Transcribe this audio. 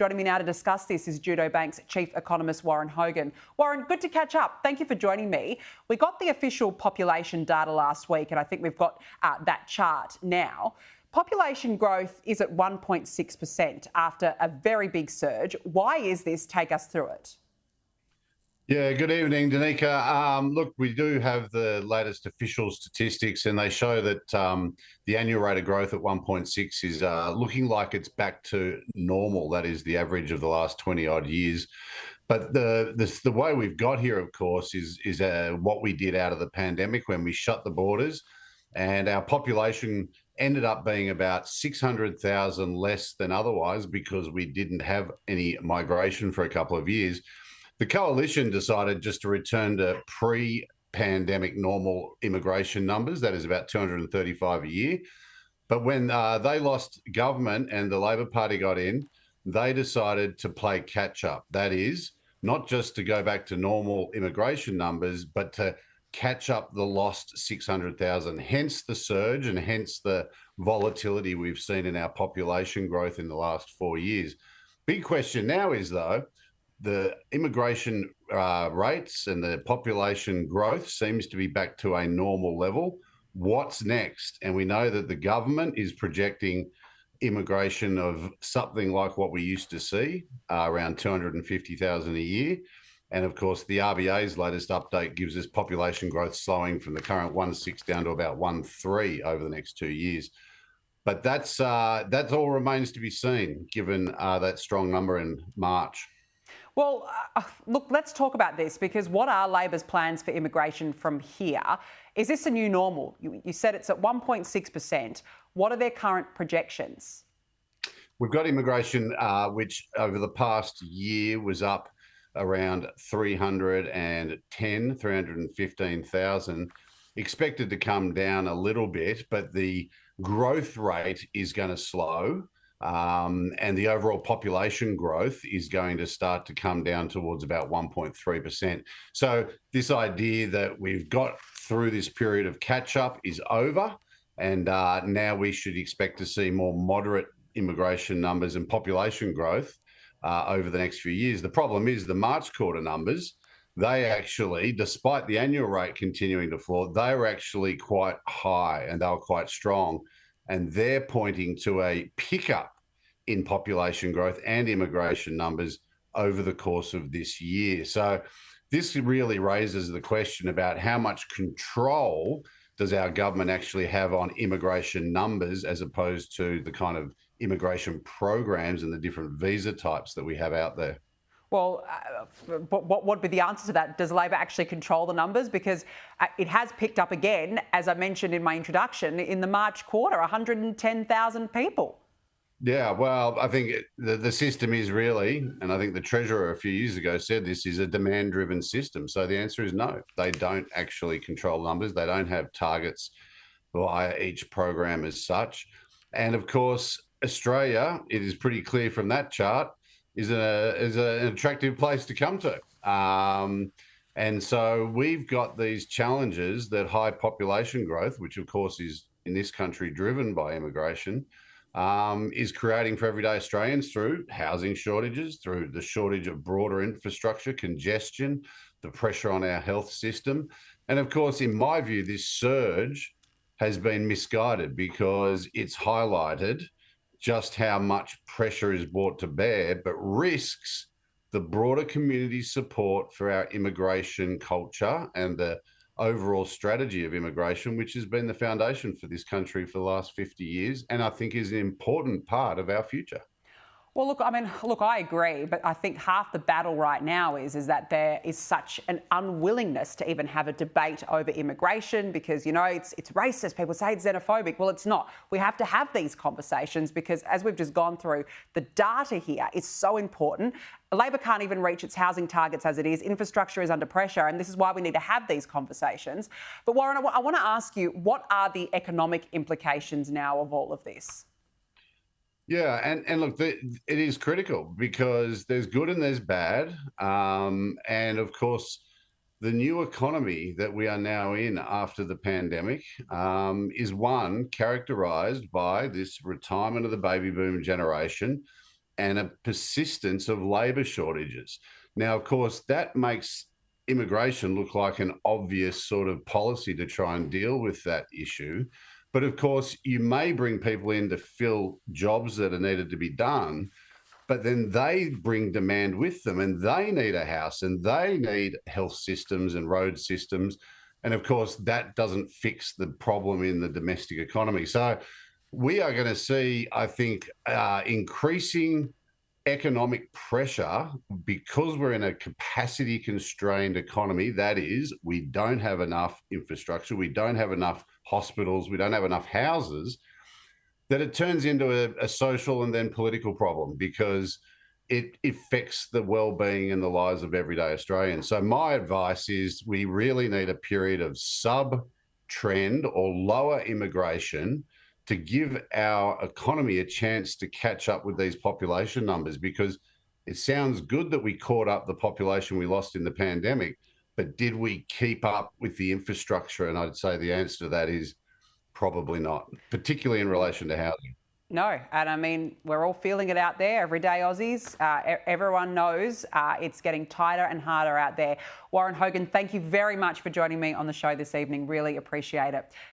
Joining me now to discuss this is Judo Bank's Chief Economist, Warren Hogan. Warren, good to catch up. Thank you for joining me. We got the official population data last week, and I think we've got that chart now. Population growth is at 1.6% after a very big surge. Why is this? Take us through it. Yeah, good evening, Danica. Look, we do have the latest official statistics, and they show that the annual rate of growth at 1.6 is looking like it's back to normal. That is the average of the last 20 odd years. But the way we've got here, of course, is what we did out of the pandemic when we shut the borders, and our population ended up being about 600,000 less than otherwise because we didn't have any migration for a couple of years. The coalition decided just to return to pre-pandemic normal immigration numbers, that is about 235 a year. But when they lost government and the Labor Party got in, they decided to play catch up. That is, not just to go back to normal immigration numbers, but to catch up the lost 600,000, hence the surge and hence the volatility we've seen in our population growth in the last 4 years. Big question now is, though, the immigration rates and the population growth seems to be back to a normal level. What's next? And we know that the government is projecting immigration of something like what we used to see, around 250,000 a year. And of course, the RBA's latest update gives us population growth slowing from the current 1.6 down to about 1.3 over the next 2 years. But that all remains to be seen, given that strong number in March. Well, look, let's talk about this, because what are Labor's plans for immigration from here? Is this a new normal? You said it's at 1.6%. What are their current projections? We've got immigration, which over the past year was up around 315,000, expected to come down a little bit, but the growth rate is going to slow. And the overall population growth is going to start to come down towards about 1.3%. So this idea that we've got through this period of catch-up is over, and now we should expect to see more moderate immigration numbers and population growth over the next few years. The problem is the March quarter numbers, they actually, despite the annual rate continuing to fall, they were actually quite high and they were quite strong. And they're pointing to a pickup in population growth and immigration numbers over the course of this year. So this really raises the question about how much control does our government actually have on immigration numbers as opposed to the kind of immigration programs and the different visa types that we have out there. Well, what would be the answer to that? Does Labor actually control the numbers? Because it has picked up again, as I mentioned in my introduction, in the March quarter, 110,000 people. Yeah, well, I think the system is really, and I think the Treasurer a few years ago said this is a demand-driven system. So the answer is no. They don't actually control numbers. They don't have targets via each program as such. And of course, Australia, it is pretty clear from that chart, is an attractive place to come to. And so we've got these challenges that high population growth, which of course is in this country driven by immigration, is creating for everyday Australians through housing shortages, through the shortage of broader infrastructure, congestion, the pressure on our health system. And of course, in my view, this surge has been misguided because it's highlighted just how much pressure is brought to bear, but risks the broader community support for our immigration culture and the overall strategy of immigration, which has been the foundation for this country for the last 50 years, and I think is an important part of our future. Well, look, I agree, but I think half the battle right now is that there is such an unwillingness to even have a debate over immigration because, you know, it's racist. People say it's xenophobic. Well, it's not. We have to have these conversations because, as we've just gone through, the data here is so important. Labor can't even reach its housing targets as it is. Infrastructure is under pressure, and this is why we need to have these conversations. But Warren, I want to ask you, what are the economic implications now of all of this? Yeah, and look, it is critical because there's good and there's bad. And of course, the new economy that we are now in after the pandemic is one characterized by this retirement of the baby boom generation and a persistence of labour shortages. Now, of course, that makes immigration look like an obvious sort of policy to try and deal with that issue. But of course, you may bring people in to fill jobs that are needed to be done, but then they bring demand with them and they need a house and they need health systems and road systems. And of course, that doesn't fix the problem in the domestic economy. So we are going to see, I think, increasing economic pressure because we're in a capacity constrained economy. That is, we don't have enough infrastructure, we don't have enough hospitals, we don't have enough houses, that it turns into a social and then political problem because it affects the well-being and the lives of everyday Australians. So my advice is we really need a period of sub-trend or lower immigration to give our economy a chance to catch up with these population numbers, because it sounds good that we caught up the population we lost in the pandemic, but did we keep up with the infrastructure? And I'd say the answer to that is probably not, particularly in relation to housing. No, and I mean, we're all feeling it out there, everyday Aussies. Everyone knows it's getting tighter and harder out there. Warren Hogan, thank you very much for joining me on the show this evening. Really appreciate it.